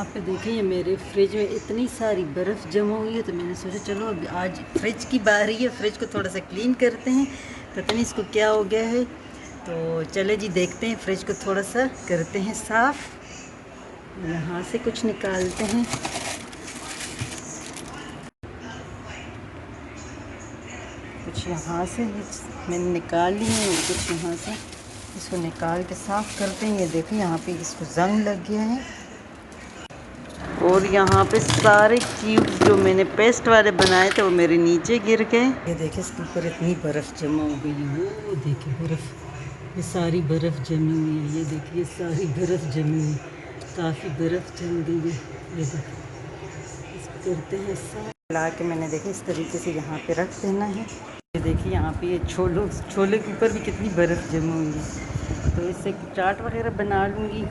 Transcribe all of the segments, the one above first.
यहाँ पे देखिए ये मेरे फ्रिज में इतनी सारी बर्फ़ जमा हुई है, तो मैंने सोचा चलो अभी आज फ्रिज की बारी है, फ्रिज को थोड़ा सा क्लीन करते हैं। पता नहीं इसको क्या हो गया है, तो चले जी देखते हैं। फ्रिज को थोड़ा सा करते हैं साफ़, यहाँ से कुछ निकालते हैं। कुछ यहाँ से मैंने निकाल ली है, कुछ यहाँ से इसको निकाल के साफ़ करते हैं। ये देखिए यहाँ पे इसको जंग लग गया है, और यहाँ पे सारे क्यूब्स जो मैंने पेस्ट वाले बनाए थे वो मेरे नीचे गिर गए। ये देखिए इसके ऊपर इतनी बर्फ़ जमा हो गई है, वो देखिए बर्फ़, ये सारी बर्फ़ जमी हुई है। ये देखिए सारी बर्फ़ जमी हुई, काफ़ी बर्फ़ जम गई है। ये देखिए इसको करते हैं साफ, ला के मैंने देखिए इस तरीके से यहाँ पे रख देना है। ये देखिए यहाँ पे ये छोले के ऊपर भी कितनी बर्फ़ जमी हुई है, तो इससे चाट वगैरह बना लूँगी।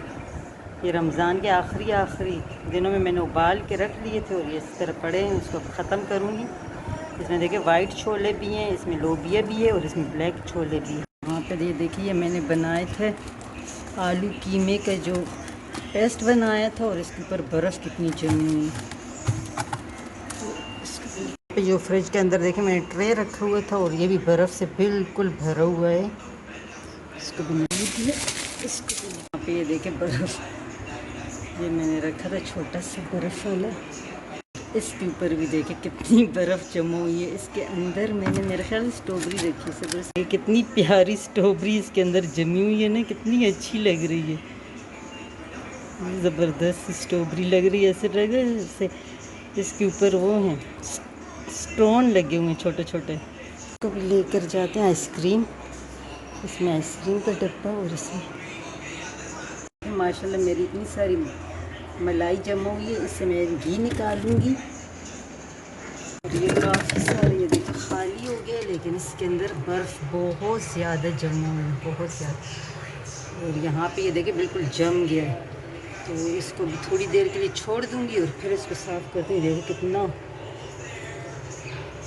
ये रमज़ान के आखिरी दिनों में मैंने उबाल के रख लिए थे, और ये इस तरह पड़े हैं, उसको ख़त्म करूँगी। इसमें देखिए वाइट छोले भी हैं, इसमें लोबिया भी है, और इसमें ब्लैक छोले भी हैं। वहाँ पे ये देखिए मैंने बनाए थे आलू कीमे का जो पेस्ट बनाया था, और इसके ऊपर बर्फ़ कितनी जमी हुई है। तो जो फ्रिज के अंदर देखिए मैंने ट्रे रखा हुआ था, और ये भी बर्फ़ से बिल्कुल भरा हुआ है। इसको भी इसको यहाँ पे ये देखिए बर्फ़, ये मैंने रखा था छोटा सा बर्फ़ वाला, इसके ऊपर भी देखिए कितनी बर्फ़ जमा हुई है। इसके अंदर मैंने मेरे ख्याल स्ट्रॉबेरी रखी है सब, ये कितनी प्यारी स्ट्रॉबेरी इसके अंदर जमी हुई है ना, कितनी अच्छी लग रही है, ज़बरदस्त स्ट्रॉबेरी लग रही है। ऐसे लग रहा है जैसे इसके ऊपर वो हैं स्टोन लगे हुए हैं छोटे छोटे। इसको भी लेकर जाते हैं आइसक्रीम, इसमें आइसक्रीम का डब्बा, और इसमें माशाल्लाह मेरी इतनी सारी मलाई जमा हुई है, इससे मैं घी निकालूंगी। और ये काफ़ी सारे ये देखिए खाली हो गए, लेकिन इसके अंदर बर्फ़ बहुत ज़्यादा जमा हुई है, बहुत ज़्यादा। और यहाँ पे ये देखिए बिल्कुल जम गया है, तो इसको भी थोड़ी देर के लिए छोड़ दूँगी, और फिर इसको साफ़ करते हैं। देखिए कितना,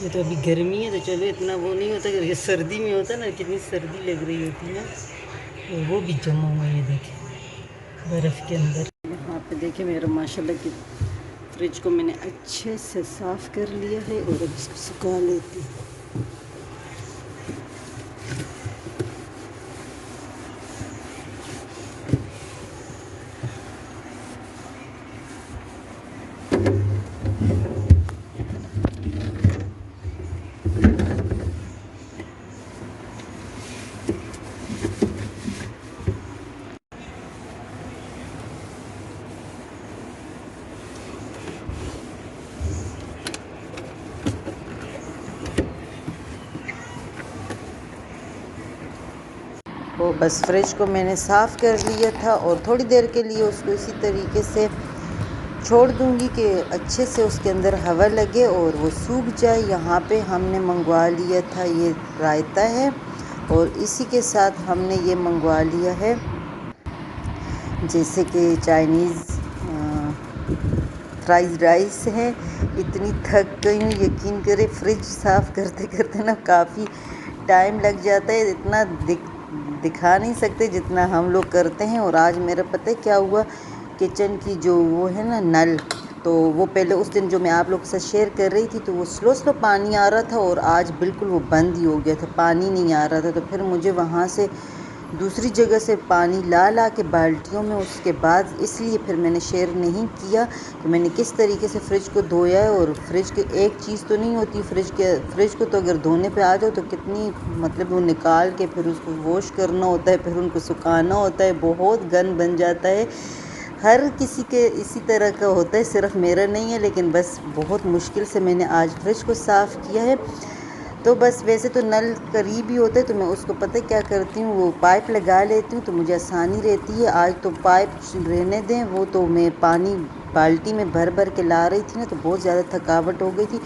ये तो अभी गर्मी है तो चलो इतना वो नहीं होता, अगर ये सर्दी में होता ना, कितनी सर्दी लग रही होती है, और वो भी जमा हुआ है देखिए बर्फ़ के अंदर। यहाँ पे देखिए मेरा माशाल्लाह की फ्रिज को मैंने अच्छे से साफ़ कर लिया है, और अब इसको सुखा लेती हूँ। तो बस फ्रिज को मैंने साफ़ कर लिया था, और थोड़ी देर के लिए उसको इसी तरीके से छोड़ दूंगी कि अच्छे से उसके अंदर हवा लगे और वो सूख जाए। यहाँ पे हमने मंगवा लिया था ये रायता है, और इसी के साथ हमने ये मंगवा लिया है जैसे कि चाइनीज़ फ्राइज़ राइस है। इतनी थक गई हूँ, यकीन करें फ्रिज साफ़ करते करते ना काफ़ी टाइम लग जाता है, इतना दिखा नहीं सकते जितना हम लोग करते हैं। और आज मेरा पता है क्या हुआ, किचन की जो वो है ना नल, तो वो पहले उस दिन जो मैं आप लोग के साथ शेयर कर रही थी, तो वो स्लो पानी आ रहा था, और आज बिल्कुल वो बंद ही हो गया था, पानी नहीं आ रहा था। तो फिर मुझे वहाँ से दूसरी जगह से पानी ला के बाल्टियों में, उसके बाद इसलिए फिर मैंने शेयर नहीं किया कि मैंने किस तरीके से फ़्रिज को धोया है। और फ्रिज की एक चीज़ तो नहीं होती, फ्रिज को तो अगर धोने पे आ जाओ तो कितनी, मतलब वो निकाल के फिर उसको वॉश करना होता है, फिर उनको सुखाना होता है, बहुत गंद बन जाता है। हर किसी के इसी तरह का होता है, सिर्फ मेरा नहीं है, लेकिन बस बहुत मुश्किल से मैंने आज फ्रिज को साफ़ किया है। तो बस वैसे तो नल करीब ही होता है, तो मैं उसको पता है क्या करती हूँ, वो पाइप लगा लेती हूँ, तो मुझे आसानी रहती है। आज तो पाइप रहने दें, वो तो मैं पानी बाल्टी में भर के ला रही थी ना, तो बहुत ज़्यादा थकावट हो गई थी।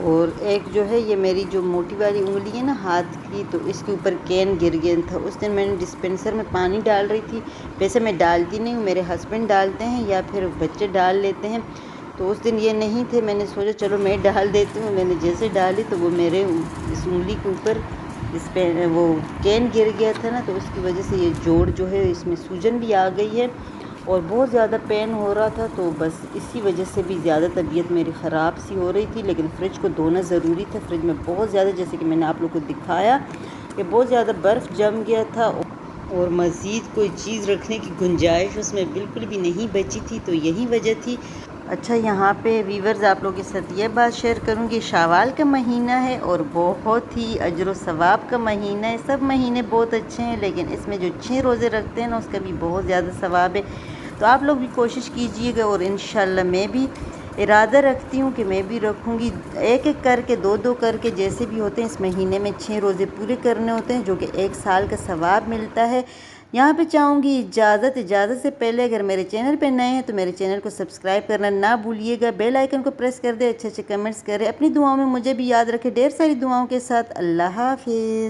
और एक जो है ये मेरी जो मोटी वाली उंगली है ना हाथ की, तो इसके ऊपर कैन गिर गया था। उस दिन मैंने डिस्पेंसर में पानी डाल रही थी, वैसे मैं डालती नहीं हूँ, मेरे हस्बैंड डालते हैं या फिर बच्चे डाल लेते हैं, तो उस दिन ये नहीं थे, मैंने सोचा चलो मैं डाल देती हूँ। मैंने जैसे डाली तो वो मेरे इस उंगली के ऊपर इस पे वो कैन गिर गया था ना, तो उसकी वजह से ये जोड़ जो है इसमें सूजन भी आ गई है, और बहुत ज़्यादा पेन हो रहा था, तो बस इसी वजह से भी ज़्यादा तबीयत मेरी ख़राब सी हो रही थी। लेकिन फ्रिज को धोना ज़रूरी था। फ्रिज में बहुत ज़्यादा, जैसे कि मैंने आप लोग को दिखाया, कि बहुत ज़्यादा बर्फ़ जम गया था और मज़ीद कोई चीज़ रखने की गुंजाइश उसमें बिल्कुल भी नहीं बची थी, तो यही वजह थी। अच्छा, यहाँ पे वीवर्स आप लोगों के साथ ये बात शेयर करूँगी, शावाल का महीना है और बहुत ही अजर व सवाब का महीना है। सब महीने बहुत अच्छे हैं, लेकिन इसमें जो 6 रोज़े रखते हैं ना, उसका भी बहुत ज़्यादा सवाब है। तो आप लोग भी कोशिश कीजिएगा, और इंशाल्लाह मैं भी इरादा रखती हूँ कि मैं भी रखूँगी, एक एक करके, दो दो करके, जैसे भी होते हैं। इस महीने में 6 रोज़े पूरे करने होते हैं, जो कि 1 साल का सवाब मिलता है। यहाँ पे चाहूँगी इजाज़त से पहले, अगर मेरे चैनल पे नए हैं तो मेरे चैनल को सब्सक्राइब करना ना भूलिएगा, बेल आइकन को प्रेस कर दे, अच्छे अच्छे कमेंट्स करें, अपनी दुआओं में मुझे भी याद रखें। ढेर सारी दुआओं के साथ अल्लाह हाफिज़।